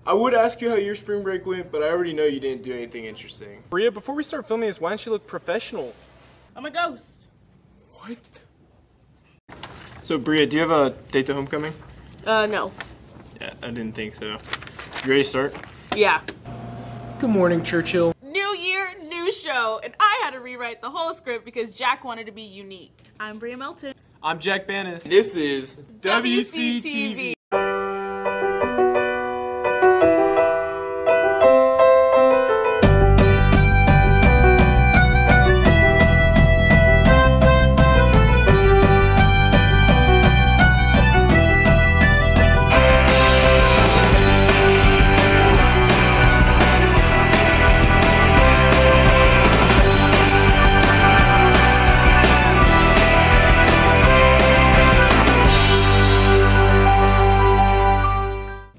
I would ask you how your spring break went, but I already know you didn't do anything interesting. Bria, before we start filming this, why don't you look professional? I'm a ghost. What? So, Bria, do you have a date to homecoming? No. Yeah, I didn't think so. You ready to start? Yeah. Good morning, Churchill. New year, new show, and I had to rewrite the whole script because Jack wanted to be unique. I'm Bria Melton. I'm Jack Bannis. This is WCTV.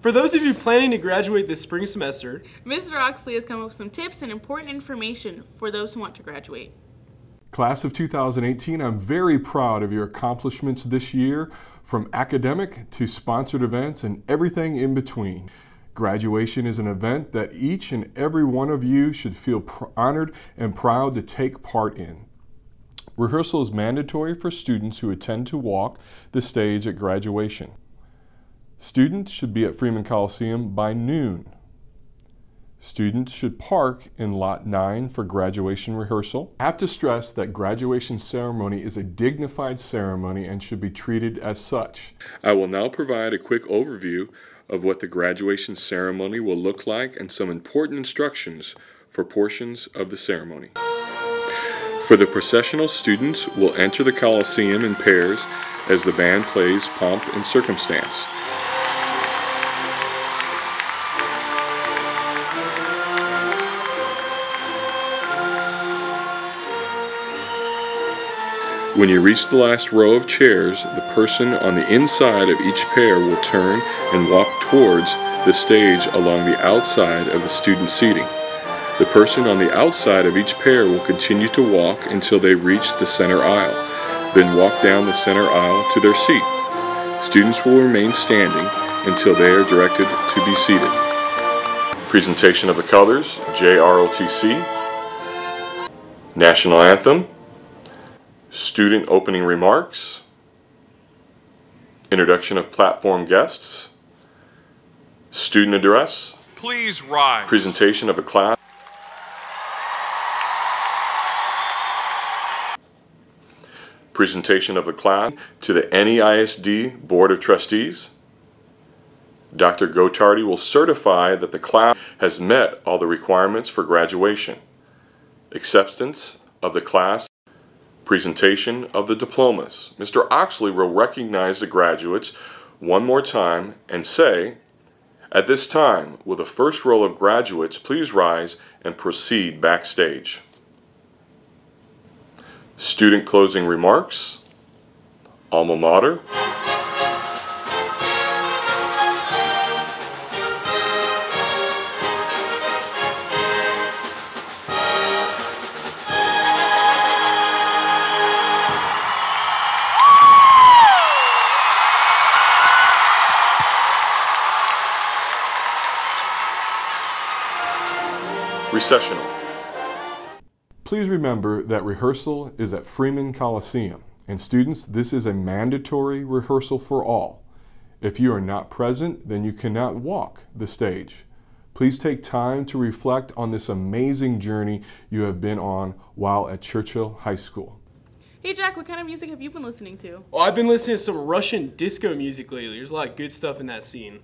For those of you planning to graduate this spring semester, Mr. Oxley has come up with some tips and important information for those who want to graduate. Class of 2018, I'm very proud of your accomplishments this year, from academic to sponsored events and everything in between. Graduation is an event that each and every one of you should feel honored and proud to take part in. Rehearsal is mandatory for students who intend to walk the stage at graduation. Students should be at Freeman Coliseum by noon. Students should park in Lot 9 for graduation rehearsal. I have to stress that graduation ceremony is a dignified ceremony and should be treated as such. I will now provide a quick overview of what the graduation ceremony will look like and some important instructions for portions of the ceremony. For the processional, students will enter the Coliseum in pairs as the band plays Pomp and Circumstance. When you reach the last row of chairs, the person on the inside of each pair will turn and walk towards the stage along the outside of the student seating. The person on the outside of each pair will continue to walk until they reach the center aisle, then walk down the center aisle to their seat. Students will remain standing until they are directed to be seated. Presentation of the colors, JROTC, National Anthem, Student opening remarks, introduction of platform guests, student address, please rise, presentation of a class, presentation of the class to the NEISD Board of Trustees. Dr. Gotardi will certify that the class has met all the requirements for graduation. Acceptance of the class. Presentation of the diplomas. Mr. Oxley will recognize the graduates one more time and say, "At this time, will the first row of graduates please rise and proceed backstage." Student closing remarks, alma mater, recessional. Please remember that rehearsal is at Freeman Coliseum, and students, this is a mandatory rehearsal for all. If you are not present, then you cannot walk the stage. Please take time to reflect on this amazing journey you have been on while at Churchill High School. Hey Jack, what kind of music have you been listening to? well, I've been listening to some Russian disco music lately. There's a lot of good stuff in that scene.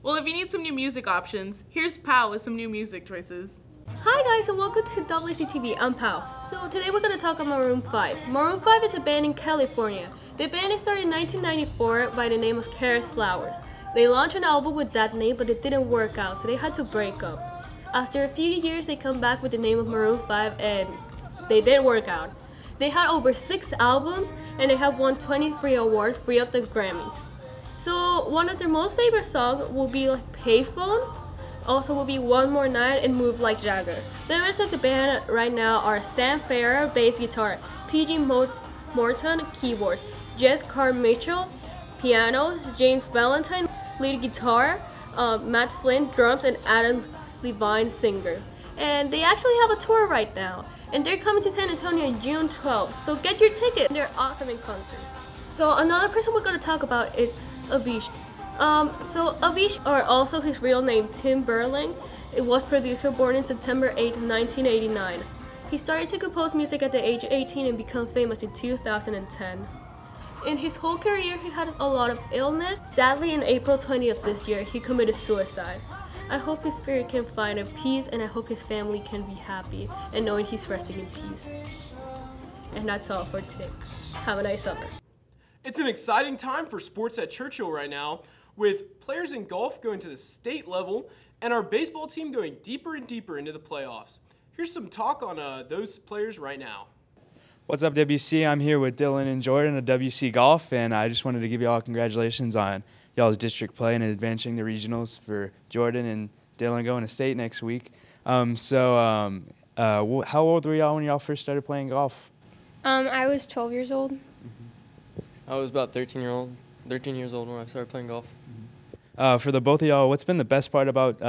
Well, if you need some new music options, here's Pal with some new music choices. Hi guys and welcome to WCTV, I'm Pao. So today we're going to talk about Maroon 5. Maroon 5 is a band in California. The band started in 1994 by the name of Careless Flowers. They launched an album with that name but it didn't work out, so they had to break up. After a few years they come back with the name of Maroon 5 and they did work out. They had over 6 albums and they have won 23 awards, 3 of them Grammys. So one of their most favorite songs will be like Payphone, also will be One More Night and Move Like Jagger. The rest of the band right now are Sam Farrar, bass guitar, PG Morton, keyboards, Jess Carr Mitchell, piano, James Valentine, lead guitar, Matt Flynn, drums, and Adam Levine, singer. And they actually have a tour right now. And they're coming to San Antonio on June 12th. So get your ticket. They're awesome in concert. So another person we're going to talk about is Avicii. So Avicii, or also his real name Tim Berling, was producer born in September 8, 1989. He started to compose music at the age of 18 and became famous in 2010. In his whole career, he had a lot of illness. Sadly, in April 20th this year, he committed suicide. I hope his spirit can find a peace, and I hope his family can be happy and knowing he's resting in peace. And that's all for today. Have a nice summer. It's an exciting time for sports at Churchill right now, with players in golf going to the state level and our baseball team going deeper and deeper into the playoffs. Here's some talk on those players right now. What's up, WC? I'm here with Dylan and Jordan of WC Golf, and I just wanted to give you all congratulations on y'all's district play and advancing the regionals for Jordan and Dylan going to state next week. How old were y'all when y'all first started playing golf? I was 12 years old. I was about 13 years old when I started playing golf. For the both of y'all, what's been the best part about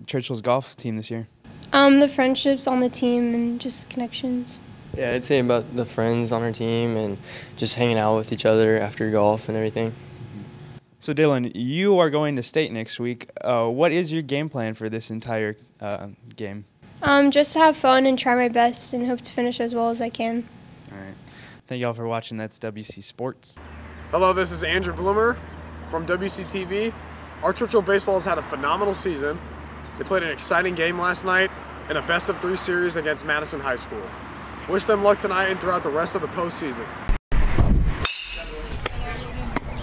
Churchill's golf team this year? The friendships on the team and just connections. Yeah, I'd say about the friends on our team and just hanging out with each other after golf and everything. So Dylan, you are going to state next week. What is your game plan for this entire game? Just to have fun and try my best and hope to finish as well as I can. All right. Thank y'all for watching. That's WC Sports. Hello, this is Andrew Bloomer from WCTV. Our Churchill baseball has had a phenomenal season. They played an exciting game last night in a best-of-3 series against Madison High School. Wish them luck tonight and throughout the rest of the postseason.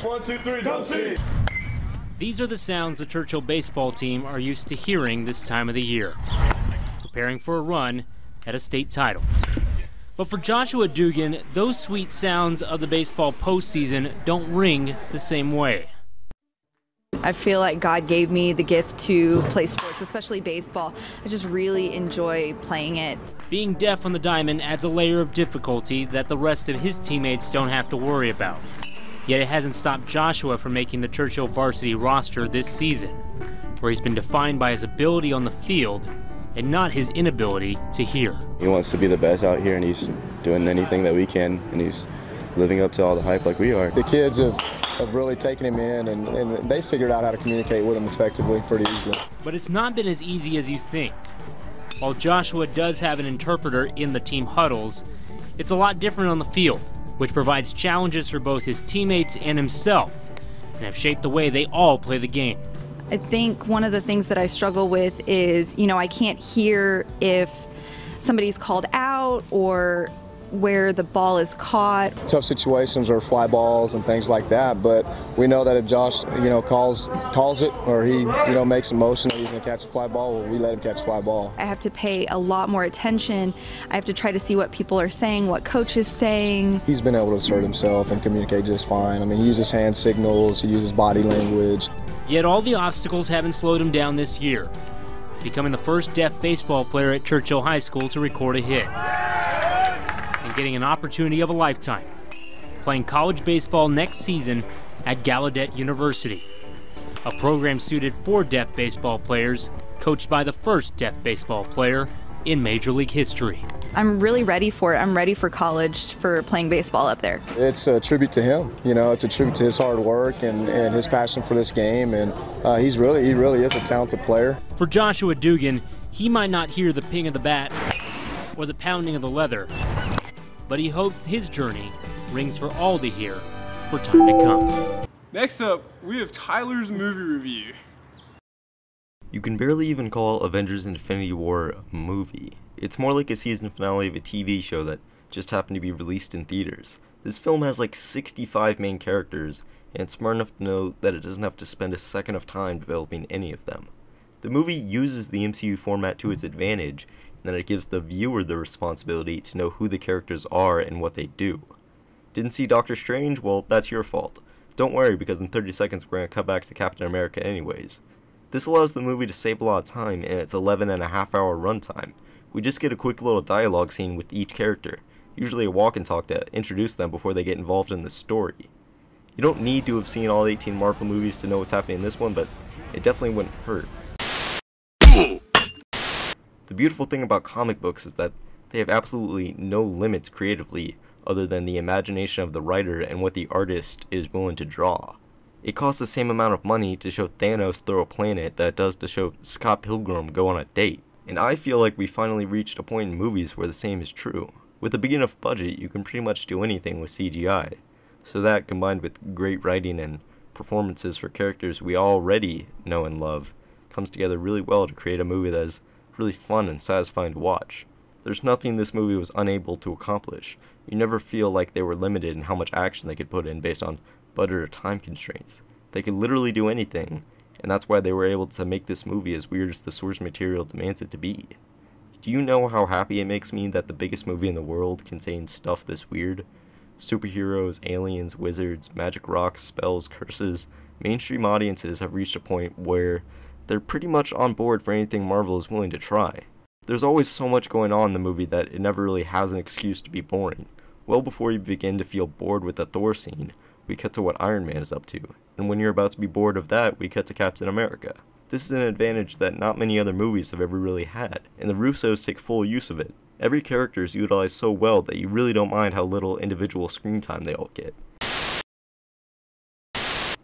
1, 2, 3, don't see. These are the sounds the Churchill baseball team are used to hearing this time of the year, preparing for a run at a state title. But for Joshua Dugan, those sweet sounds of the baseball postseason don't ring the same way. I feel like God gave me the gift to play sports, especially baseball. I just really enjoy playing it. Being deaf on the diamond adds a layer of difficulty that the rest of his teammates don't have to worry about. Yet it hasn't stopped Joshua from making the Churchill varsity roster this season, where he's been defined by his ability on the field and not his inability to hear. He wants to be the best out here, and he's doing anything that we can, and he's living up to all the hype like we are. The kids have really taken him in, and they figured out how to communicate with him effectively pretty easily. But it's not been as easy as you think. While Joshua does have an interpreter in the team huddles, it's a lot different on the field, which provides challenges for both his teammates and himself, and have shaped the way they all play the game. I think one of the things that I struggle with is, I can't hear if somebody's called out or where the ball is caught. Tough situations or fly balls and things like that, but we know that if Josh, calls it, or he, makes a motion that he's going to catch a fly ball, well, we let him catch a fly ball. I have to pay a lot more attention. I have to try to see what people are saying, what coach is saying. He's been able to assert himself and communicate just fine. He uses hand signals, he uses body language. Yet all the obstacles haven't slowed him down this year, becoming the first deaf baseball player at Churchill High School to record a hit, and getting an opportunity of a lifetime, playing college baseball next season at Gallaudet University, a program suited for deaf baseball players, coached by the first deaf baseball player in Major League history. I'm really ready for it. I'm ready for college, for playing baseball up there. It's a tribute to him. It's a tribute to his hard work and his passion for this game, and he really is a talented player. For Joshua Dugan, he might not hear the ping of the bat or the pounding of the leather, but he hopes his journey rings for all to hear for time to come. Next up, we have Tyler's movie review. You can barely even call Avengers Infinity War a movie. It's more like a season finale of a TV show that just happened to be released in theaters. This film has like 65 main characters, and it's smart enough to know that it doesn't have to spend a second of time developing any of them. The movie uses the MCU format to its advantage, and that it gives the viewer the responsibility to know who the characters are and what they do. Didn't see Doctor Strange? Well, that's your fault. Don't worry, because in 30 seconds we're going to cut back to Captain America anyways. This allows the movie to save a lot of time in its 11.5-hour runtime. We just get a quick little dialogue scene with each character, usually a walk and talk to introduce them before they get involved in the story. You don't need to have seen all 18 Marvel movies to know what's happening in this one, but it definitely wouldn't hurt. The beautiful thing about comic books is that they have absolutely no limits creatively other than the imagination of the writer and what the artist is willing to draw. It costs the same amount of money to show Thanos throw a planet that it does to show Scott Pilgrim go on a date. And I feel like we finally reached a point in movies where the same is true. With a big enough budget, you can pretty much do anything with CGI. So that, combined with great writing and performances for characters we already know and love, comes together really well to create a movie that is really fun and satisfying to watch. There's nothing this movie was unable to accomplish. You never feel like they were limited in how much action they could put in based on budget or time constraints. They could literally do anything, and that's why they were able to make this movie as weird as the source material demands it to be. Do you know how happy it makes me that the biggest movie in the world contains stuff this weird? Superheroes, aliens, wizards, magic rocks, spells, curses. Mainstream audiences have reached a point where they're pretty much on board for anything Marvel is willing to try. There's always so much going on in the movie that it never really has an excuse to be boring. Well before you begin to feel bored with the Thor scene, we cut to what Iron Man is up to, and when you're about to be bored of that, we cut to Captain America. This is an advantage that not many other movies have ever really had, and the Russos take full use of it. Every character is utilized so well that you really don't mind how little individual screen time they all get.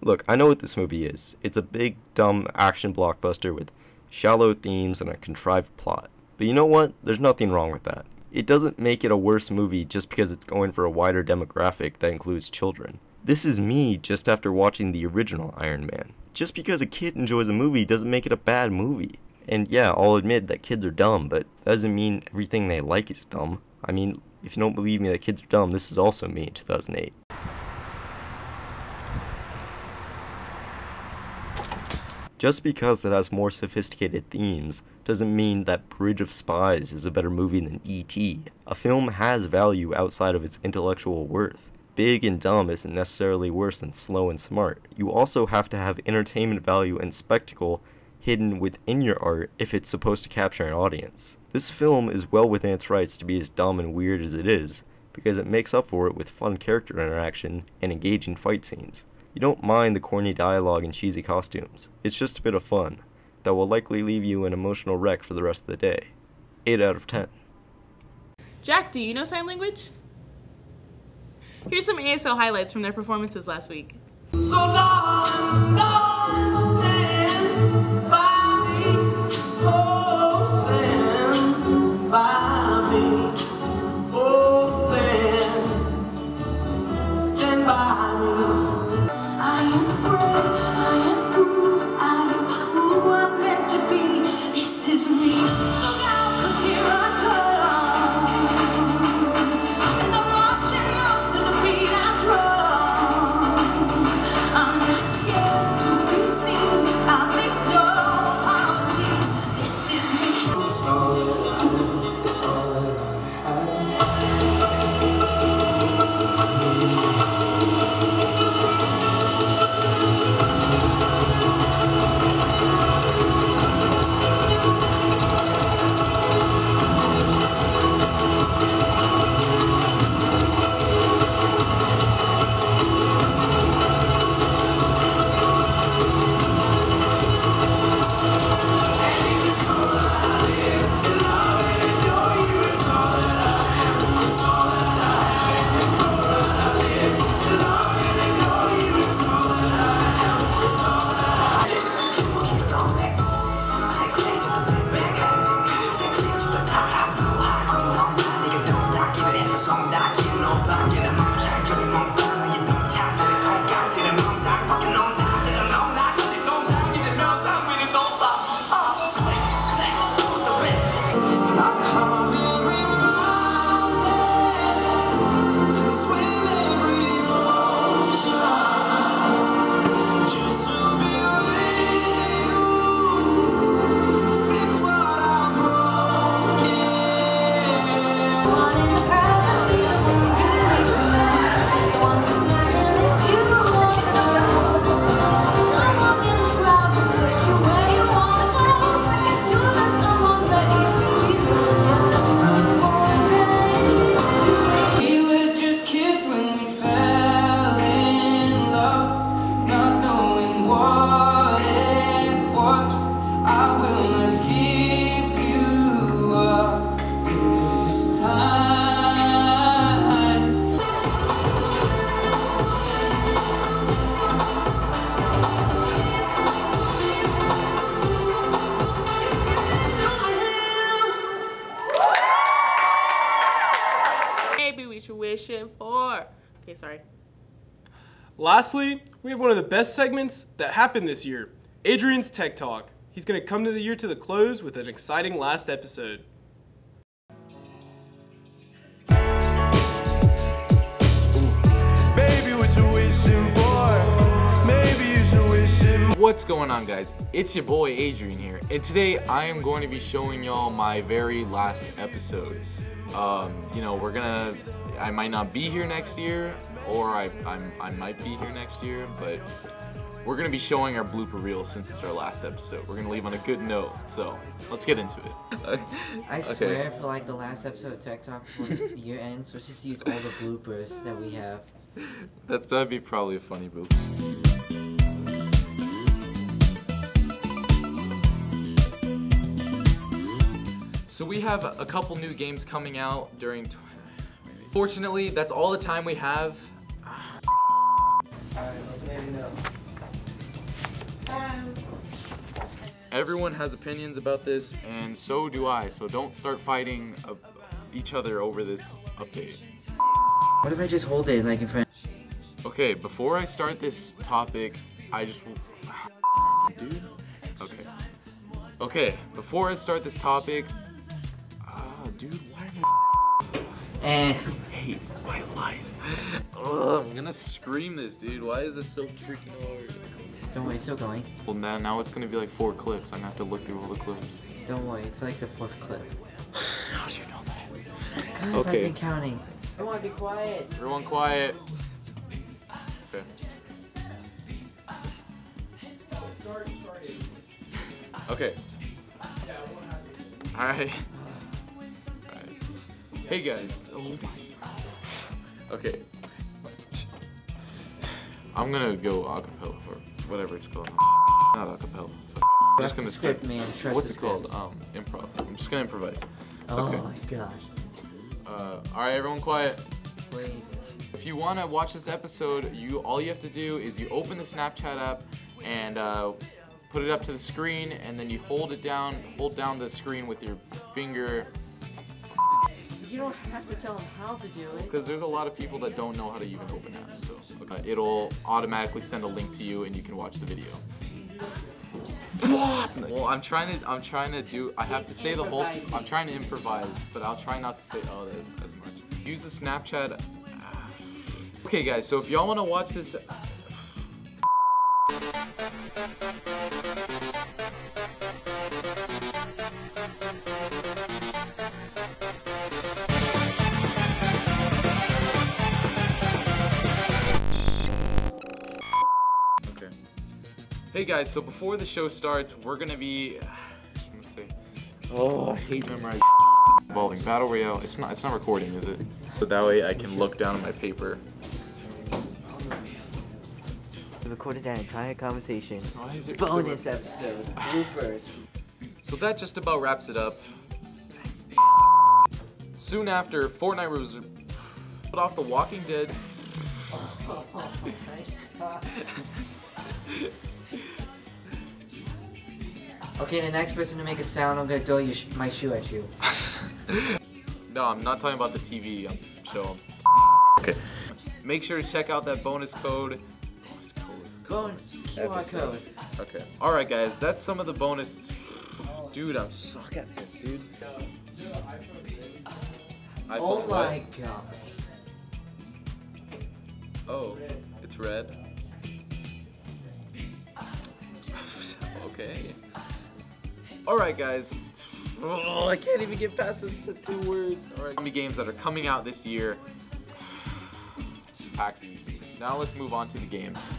Look, I know what this movie is. It's a big, dumb action blockbuster with shallow themes and a contrived plot. But you know what? There's nothing wrong with that. It doesn't make it a worse movie just because it's going for a wider demographic that includes children. This is me just after watching the original Iron Man. Just because a kid enjoys a movie doesn't make it a bad movie. And yeah, I'll admit that kids are dumb, but that doesn't mean everything they like is dumb. I mean, if you don't believe me that kids are dumb, this is also me in 2008. Just because it has more sophisticated themes doesn't mean that Bridge of Spies is a better movie than E.T. A film has value outside of its intellectual worth. Big and dumb isn't necessarily worse than slow and smart. You also have to have entertainment value and spectacle hidden within your art if it's supposed to capture an audience. This film is well within its rights to be as dumb and weird as it is, because it makes up for it with fun character interaction and engaging fight scenes. You don't mind the corny dialogue and cheesy costumes. It's just a bit of fun that will likely leave you an emotional wreck for the rest of the day. 8 out of 10. Jack, do you know sign language? Here's some ASL highlights from their performances last week. So darling, stand by me. Oh, stand by me. Oh, stand by me. I am brave, I am bruised, I am who I'm meant to be. This is me. Look out, 'cause here I come. And I'm marching on to the beat I drum. I'm not scared to be seen. I make no sorry. Lastly, we have one of the best segments that happened this year, Adrian's Tech Talk. He's going to come to the year to the close with an exciting last episode. Baby, what you wishing for? Maybe you should wish it. What's going on, guys? It's your boy Adrian here, and today I am going to be showing y'all my very last episode. You know, I might not be here next year, or I might be here next year, but we're gonna be showing our blooper reel since it's our last episode. We're gonna leave on a good note, so let's get into it. I swear for like the last episode of Tech Talk before the year ends, let's just use all the bloopers that we have. That'd be probably a funny boop. So we have a couple new games coming out during. Fortunately, that's all the time we have. Everyone has opinions about this, and so do I. So don't start fighting each other over this update. What if I just hold it like in front? Okay, before I start this topic, I just dude. Okay, before I start this topic, dude, why am I hate my life? Ugh, I'm gonna scream this, dude. Why is this so freaking hard? Don't worry, it's still going. Well, now it's gonna be like 4 clips. I'm gonna have to look through all the clips. Don't worry, it's like the 4th clip. How do you know that? Guys, Okay. I've been counting. Everyone, be quiet. Everyone quiet. Okay. Okay. Alright. Hey guys. Oh my. Okay. I'm gonna go acapella or whatever it's called. Not acapella. I'm just gonna script, man. Trust What's the it called? script. Improv. I'm just gonna improvise. Oh Okay. my gosh. Alright, everyone quiet. Please. If you wanna watch this episode, all you have to do is you open the Snapchat app and put it up to the screen, and then you hold down the screen with your finger. You don't have to tell them how to do it. Because there's a lot of people that don't know how to even open apps, so it'll automatically send a link to you and you can watch the video. Well, I'm trying to do. I have to say the whole. I'm trying to improvise, but I'll try not to say all this as much. Use the Snapchat. Okay, guys. So if y'all want to watch this. Hey guys, so before the show starts, we're gonna be. I hate memorizing involving battle royale. It's not recording, is it? So that way I can look down at my paper. We recorded that entire conversation. Why is it Bonus episode. Bloopers. So that just about wraps it up. Soon after, Fortnite was put off The Walking Dead. Oh my God. Okay, the next person to make a sound, I'm gonna throw my shoe at you. No, I'm not talking about the TV show. Okay. Make sure to check out that bonus code. Bonus QR code. Okay. Alright guys, that's some of the bonus. Dude, I'm suck at this, dude. Oh my God. Oh, it's red. Okay. Alright guys. Oh, I can't even get past this 2 words. Alright. Zombie games that are coming out this year. PAX East. Now let's move on to the games.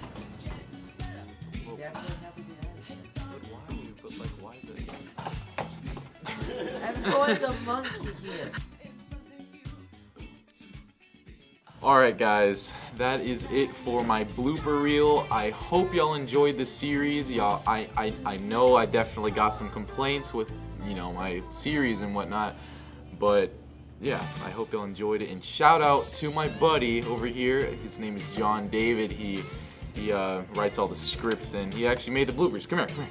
I'm going to monkey here. Alright guys, that is it for my blooper reel. I hope y'all enjoyed the series. Y'all, I know I definitely got some complaints with, you know, my series and whatnot, but yeah, I hope y'all enjoyed it. And shout out to my buddy over here. His name is John David. He writes all the scripts and he actually made the bloopers. Come here, come here.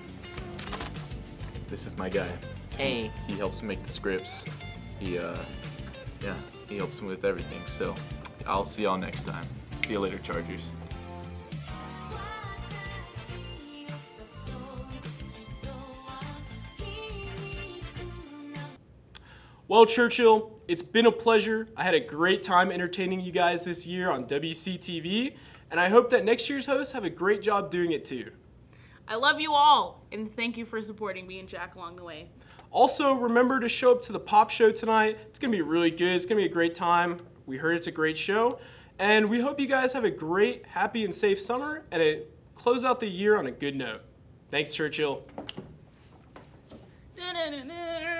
This is my guy. Hey. He helps make the scripts. He helps me with everything. So I'll see y'all next time. See you later, Chargers. Well, Churchill, it's been a pleasure. I had a great time entertaining you guys this year on WCTV, and I hope that next year's hosts have a great job doing it too. I love you all, and thank you for supporting me and Jack along the way. Also, remember to show up to the Pop Show tonight. It's going to be really good. It's going to be a great time. We heard it's a great show, and we hope you guys have a great, happy, and safe summer, and close out the year on a good note. Thanks, Churchill. Da-na-na-na.